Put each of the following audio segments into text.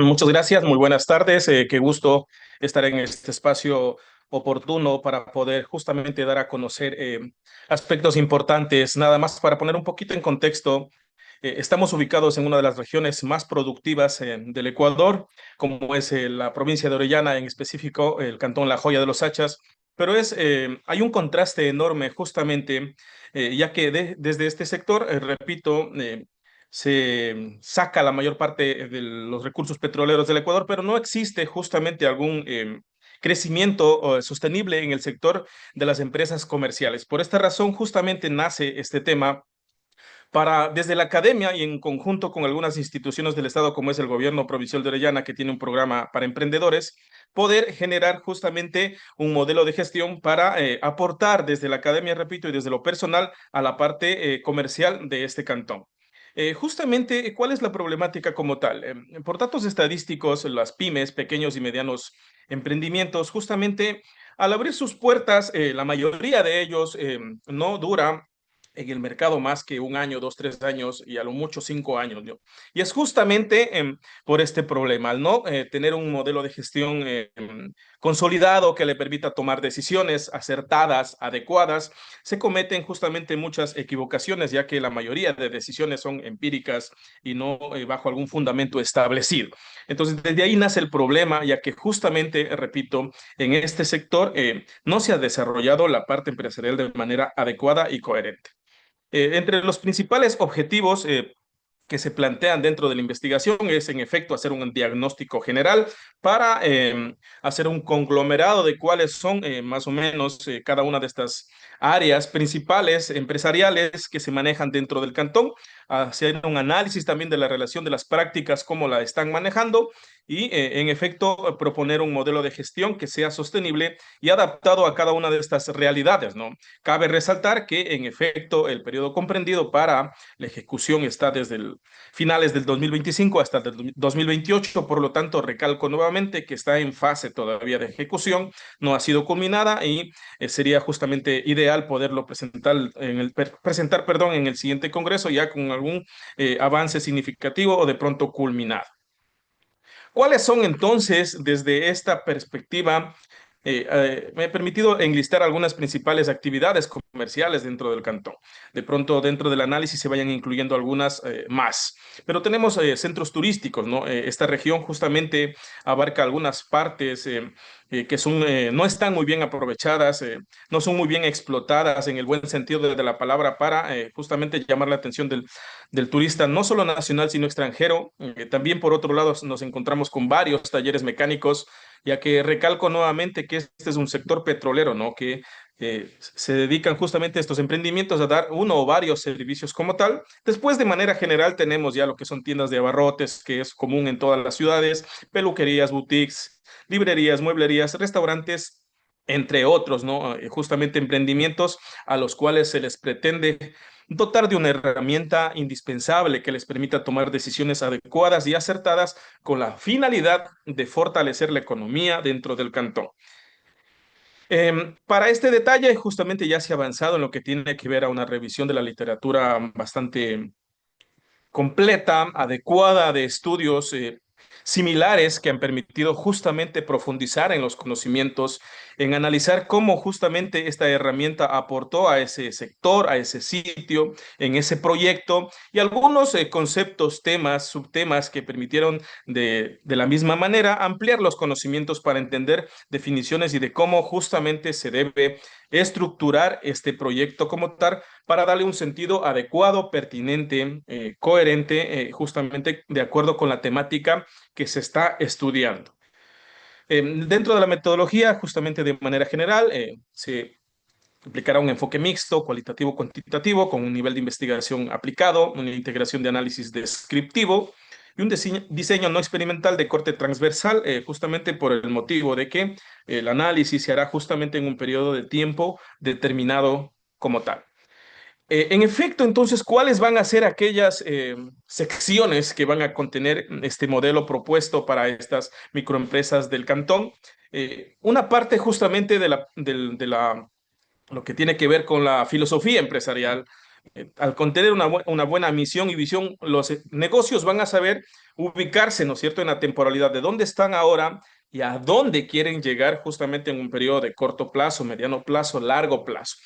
Muchas gracias, muy buenas tardes. Qué gusto estar en este espacio oportuno para poder justamente dar a conocer aspectos importantes. Nada más para poner un poquito en contexto, estamos ubicados en una de las regiones más productivas del Ecuador, como es la provincia de Orellana, en específico el cantón La Joya de los Hachas. Pero hay un contraste enorme justamente, ya que desde este sector, repito, se saca la mayor parte de los recursos petroleros del Ecuador, pero no existe justamente algún crecimiento sostenible en el sector de las empresas comerciales. Por esta razón, justamente nace este tema para, desde la academia y en conjunto con algunas instituciones del Estado, como es el Gobierno Provincial de Orellana, que tiene un programa para emprendedores, poder generar justamente un modelo de gestión para aportar desde la academia, repito, y desde lo personal a la parte comercial de este cantón. Justamente, ¿cuál es la problemática como tal? Por datos estadísticos, las pymes, pequeños y medianos emprendimientos, justamente al abrir sus puertas, la mayoría de ellos no dura en el mercado más que un año, dos, tres años y a lo mucho 5 años, ¿no? Y es justamente por este problema, al no tener un modelo de gestión consolidado que le permita tomar decisiones acertadas, adecuadas, se cometen justamente muchas equivocaciones, ya que la mayoría de decisiones son empíricas y no bajo algún fundamento establecido. Entonces, desde ahí nace el problema, ya que justamente, repito, en este sector no se ha desarrollado la parte empresarial de manera adecuada y coherente. Entre los principales objetivos que se plantean dentro de la investigación es, en efecto, hacer un diagnóstico general para hacer un conglomerado de cuáles son más o menos cada una de estas áreas principales empresariales que se manejan dentro del cantón, hacer un análisis también de la relación de las prácticas, cómo la están manejando y, en efecto, proponer un modelo de gestión que sea sostenible y adaptado a cada una de estas realidades, ¿no? Cabe resaltar que, en efecto, el periodo comprendido para la ejecución está desde finales del 2025 hasta el 2028, por lo tanto, recalco nuevamente que está en fase todavía de ejecución, no ha sido culminada y sería justamente ideal poderlo presentar, perdón, en el siguiente congreso ya con algún avance significativo o de pronto culminado. ¿Cuáles son entonces, desde esta perspectiva, me he permitido enlistar algunas principales actividades comerciales dentro del cantón? De pronto, dentro del análisis se vayan incluyendo algunas más. Pero tenemos centros turísticos, ¿no? Esta región justamente abarca algunas partes que no están muy bien aprovechadas, no son muy bien explotadas en el buen sentido de la palabra para justamente llamar la atención del turista, no solo nacional, sino extranjero. También, por otro lado, nos encontramos con varios talleres mecánicos, ya que recalco nuevamente que este es un sector petrolero, ¿no? Que se dedican justamente a estos emprendimientos a dar uno o varios servicios como tal. Después, de manera general, tenemos ya lo que son tiendas de abarrotes, que es común en todas las ciudades, peluquerías, boutiques, librerías, mueblerías, restaurantes, entre otros, ¿no? Justamente emprendimientos a los cuales se les pretende dotar de una herramienta indispensable que les permita tomar decisiones adecuadas y acertadas con la finalidad de fortalecer la economía dentro del cantón. Para este detalle, justamente ya se ha avanzado en lo que tiene que ver a una revisión de la literatura bastante completa, adecuada de estudios similares que han permitido justamente profundizar en los conocimientos, en analizar cómo justamente esta herramienta aportó a ese sector, a ese sitio, en ese proyecto y algunos conceptos, temas, subtemas que permitieron de la misma manera ampliar los conocimientos para entender definiciones y de cómo justamente se debe estructurar este proyecto como tal para darle un sentido adecuado, pertinente, coherente, justamente de acuerdo con la temática que se está estudiando. Dentro de la metodología, justamente de manera general, se aplicará un enfoque mixto, cualitativo-cuantitativo, con un nivel de investigación aplicado, una integración de análisis descriptivo y un diseño no experimental de corte transversal, justamente por el motivo de que el análisis se hará justamente en un periodo de tiempo determinado como tal. En efecto, entonces, ¿cuáles van a ser aquellas secciones que van a contener este modelo propuesto para estas microempresas del cantón? Una parte justamente de lo que tiene que ver con la filosofía empresarial, Al contener una buena misión y visión, los negocios van a saber ubicarse, ¿no es cierto?, en la temporalidad de dónde están ahora y a dónde quieren llegar justamente en un periodo de corto plazo, mediano plazo, largo plazo.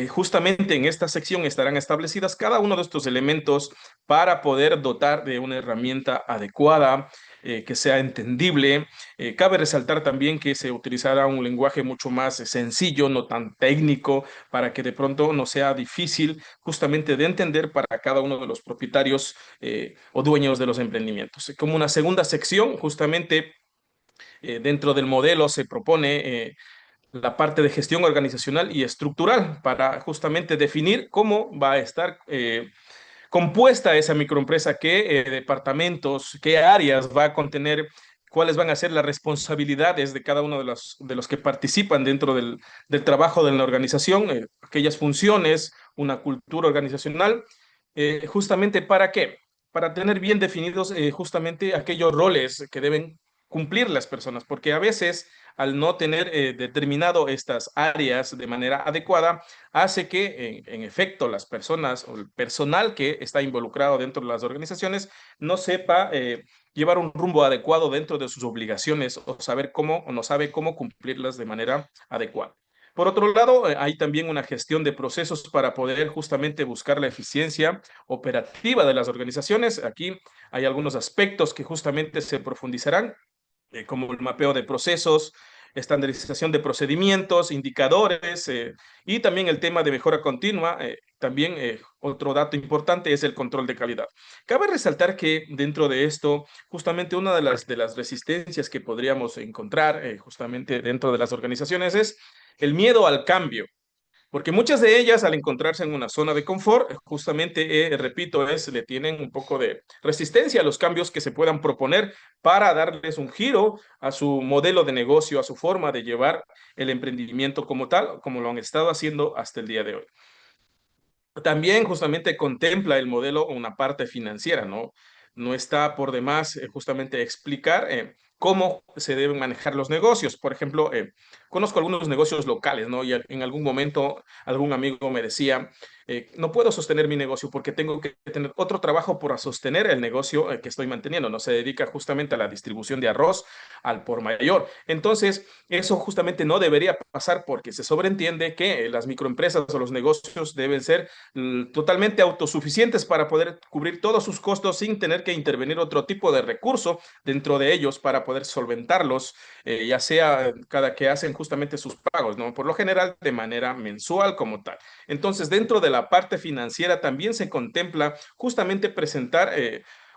Justamente en esta sección estarán establecidas cada uno de estos elementos para poder dotar de una herramienta adecuada, que sea entendible. Cabe resaltar también que se utilizará un lenguaje mucho más sencillo, no tan técnico, para que de pronto no sea difícil justamente de entender para cada uno de los propietarios o dueños de los emprendimientos. Como una segunda sección, justamente dentro del modelo se propone la parte de gestión organizacional y estructural para justamente definir cómo va a estar compuesta esa microempresa, qué departamentos, qué áreas va a contener, cuáles van a ser las responsabilidades de cada uno de los que participan dentro del trabajo de la organización, aquellas funciones, una cultura organizacional, justamente para qué, para tener bien definidos justamente aquellos roles que deben cumplir las personas, porque a veces al no tener determinado estas áreas de manera adecuada, hace que en efecto las personas o el personal que está involucrado dentro de las organizaciones no sepa llevar un rumbo adecuado dentro de sus obligaciones o saber cómo o no sabe cómo cumplirlas de manera adecuada. Por otro lado, hay también una gestión de procesos para poder justamente buscar la eficiencia operativa de las organizaciones. Aquí hay algunos aspectos que justamente se profundizarán como el mapeo de procesos, estandarización de procedimientos, indicadores y también el tema de mejora continua. También otro dato importante es el control de calidad. Cabe resaltar que dentro de esto, justamente una de las resistencias que podríamos encontrar justamente dentro de las organizaciones es el miedo al cambio. Porque muchas de ellas, al encontrarse en una zona de confort, justamente, repito, le tienen un poco de resistencia a los cambios que se puedan proponer para darles un giro a su modelo de negocio, a su forma de llevar el emprendimiento como tal, como lo han estado haciendo hasta el día de hoy. También justamente contempla el modelo una parte financiera, ¿no? No está por demás justamente explicar cómo se deben manejar los negocios. Por ejemplo, conozco algunos negocios locales, ¿no? Y en algún momento algún amigo me decía, no puedo sostener mi negocio porque tengo que tener otro trabajo para sostener el negocio que estoy manteniendo, ¿no? Se dedica justamente a la distribución de arroz al por mayor. Entonces, eso justamente no debería pasar porque se sobreentiende que las microempresas o los negocios deben ser totalmente autosuficientes para poder cubrir todos sus costos sin tener que intervenir otro tipo de recurso dentro de ellos para poder solventarlos, ya sea cada que hacen justamente sus pagos, ¿no? Por lo general de manera mensual como tal. Entonces, dentro de la parte financiera también se contempla justamente presentar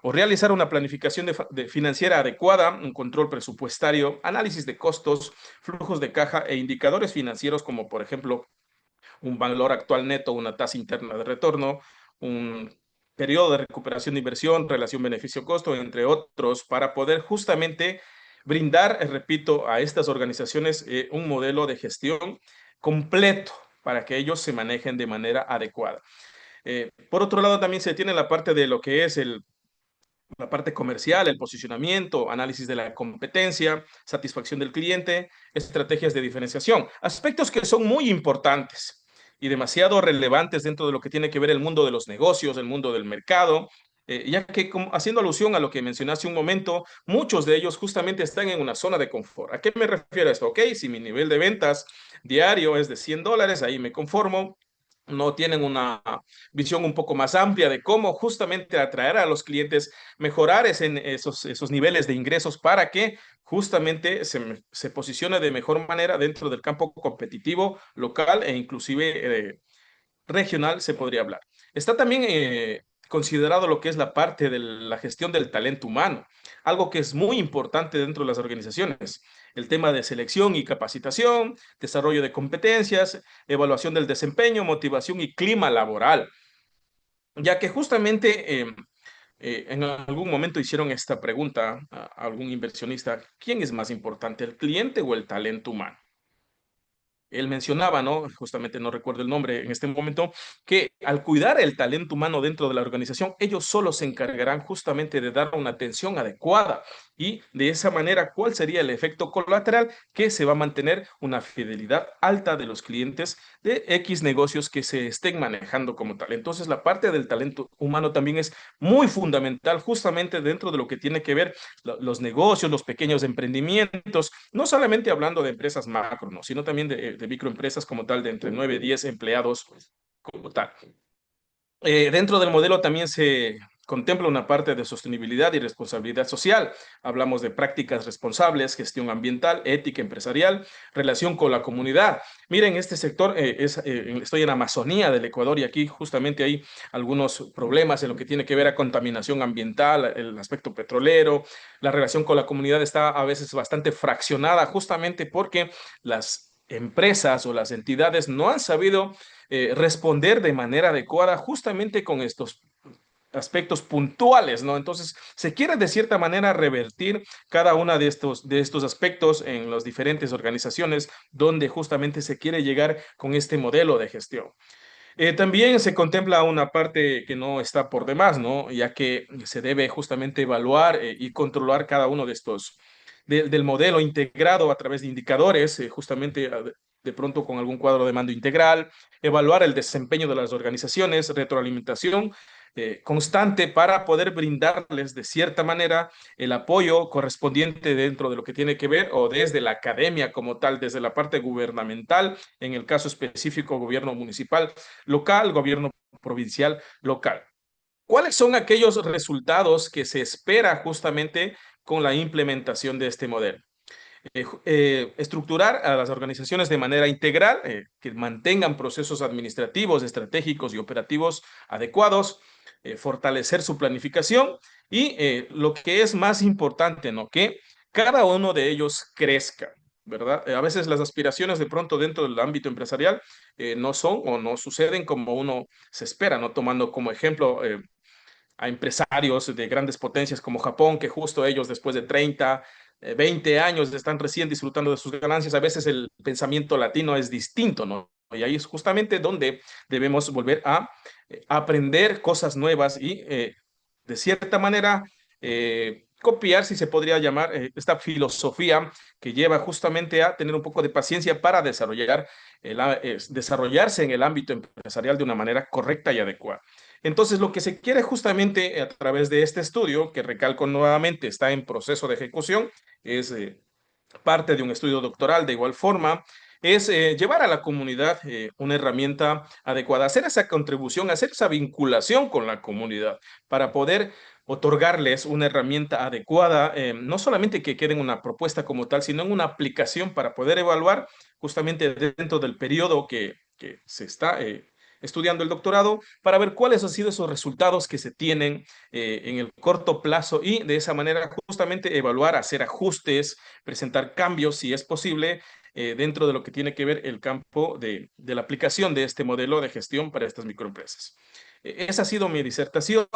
o realizar una planificación de financiera adecuada, un control presupuestario, análisis de costos, flujos de caja e indicadores financieros como por ejemplo un valor actual neto, una tasa interna de retorno, un periodo de recuperación de inversión, relación beneficio-costo, entre otros, para poder justamente brindar, repito, a estas organizaciones un modelo de gestión completo para que ellos se manejen de manera adecuada. Por otro lado, también se tiene la parte de lo que es la parte comercial, el posicionamiento, análisis de la competencia, satisfacción del cliente, estrategias de diferenciación, aspectos que son muy importantes y demasiado relevantes dentro de lo que tiene que ver el mundo de los negocios, el mundo del mercado, ya que haciendo alusión a lo que mencioné hace un momento, muchos de ellos justamente están en una zona de confort. ¿A qué me refiero a esto? Ok, si mi nivel de ventas diario es de $100, ahí me conformo. No tienen una visión un poco más amplia de cómo justamente atraer a los clientes, mejorar esos niveles de ingresos para que justamente se posicione de mejor manera dentro del campo competitivo local e inclusive regional, se podría hablar. Está también considerado lo que es la parte de la gestión del talento humano, algo que es muy importante dentro de las organizaciones. El tema de selección y capacitación, desarrollo de competencias, evaluación del desempeño, motivación y clima laboral, ya que justamente en algún momento hicieron esta pregunta a algún inversionista, ¿quién es más importante, el cliente o el talento humano? Él mencionaba, ¿no? Justamente no recuerdo el nombre en este momento, que al cuidar el talento humano dentro de la organización, ellos solo se encargarán justamente de dar una atención adecuada y de esa manera, ¿cuál sería el efecto colateral? Que se va a mantener una fidelidad alta de los clientes de X negocios que se estén manejando como tal. Entonces, la parte del talento humano también es muy fundamental justamente dentro de lo que tiene que ver los negocios, los pequeños emprendimientos, no solamente hablando de empresas macro, ¿no? Sino también de microempresas como tal, de entre 9 y 10 empleados como tal. Dentro del modelo también se contempla una parte de sostenibilidad y responsabilidad social. Hablamos de prácticas responsables, gestión ambiental, ética empresarial, relación con la comunidad. Miren, este sector, estoy en Amazonía del Ecuador y aquí justamente hay algunos problemas en lo que tiene que ver a contaminación ambiental, el aspecto petrolero. La relación con la comunidad está a veces bastante fraccionada justamente porque las empresas o las entidades no han sabido responder de manera adecuada justamente con estos aspectos puntuales, ¿no? Entonces, se quiere de cierta manera revertir cada uno de estos aspectos en las diferentes organizaciones donde justamente se quiere llegar con este modelo de gestión. También se contempla una parte que no está por demás, ¿no? Ya que se debe justamente evaluar y controlar cada uno de estos, del modelo integrado a través de indicadores, justamente de pronto con algún cuadro de mando integral, evaluar el desempeño de las organizaciones, retroalimentación constante para poder brindarles de cierta manera el apoyo correspondiente dentro de lo que tiene que ver o desde la academia como tal, desde la parte gubernamental, en el caso específico gobierno municipal local, gobierno provincial local. ¿Cuáles son aquellos resultados que se espera justamente con la implementación de este modelo? Estructurar a las organizaciones de manera integral, que mantengan procesos administrativos, estratégicos y operativos adecuados, fortalecer su planificación y lo que es más importante, ¿no? Que cada uno de ellos crezca, ¿verdad? A veces las aspiraciones de pronto dentro del ámbito empresarial no son o no suceden como uno se espera, ¿no? Tomando como ejemplo a empresarios de grandes potencias como Japón, que justo ellos después de 30, 20 años están recién disfrutando de sus ganancias. A veces el pensamiento latino es distinto, ¿no? Y ahí es justamente donde debemos volver a aprender cosas nuevas y de cierta manera copiar, si se podría llamar, esta filosofía que lleva justamente a tener un poco de paciencia para desarrollarse en el ámbito empresarial de una manera correcta y adecuada. Entonces, lo que se quiere justamente a través de este estudio, que recalco nuevamente, está en proceso de ejecución, es parte de un estudio doctoral de igual forma, es llevar a la comunidad una herramienta adecuada, hacer esa contribución, hacer esa vinculación con la comunidad para poder otorgarles una herramienta adecuada, no solamente que quede en una propuesta como tal, sino en una aplicación para poder evaluar justamente dentro del periodo que se está estudiando el doctorado para ver cuáles han sido esos resultados que se tienen en el corto plazo y de esa manera justamente evaluar, hacer ajustes, presentar cambios si es posible dentro de lo que tiene que ver el campo de la aplicación de este modelo de gestión para estas microempresas. Esa ha sido mi disertación.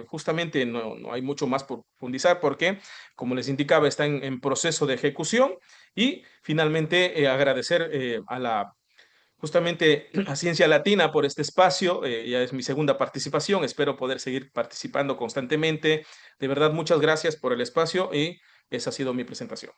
Justamente no hay mucho más por profundizar porque, como les indicaba, está en proceso de ejecución y finalmente agradecer a la justamente a Ciencia Latina por este espacio. Ya es mi segunda participación. Espero poder seguir participando constantemente. De verdad, muchas gracias por el espacio y esa ha sido mi presentación.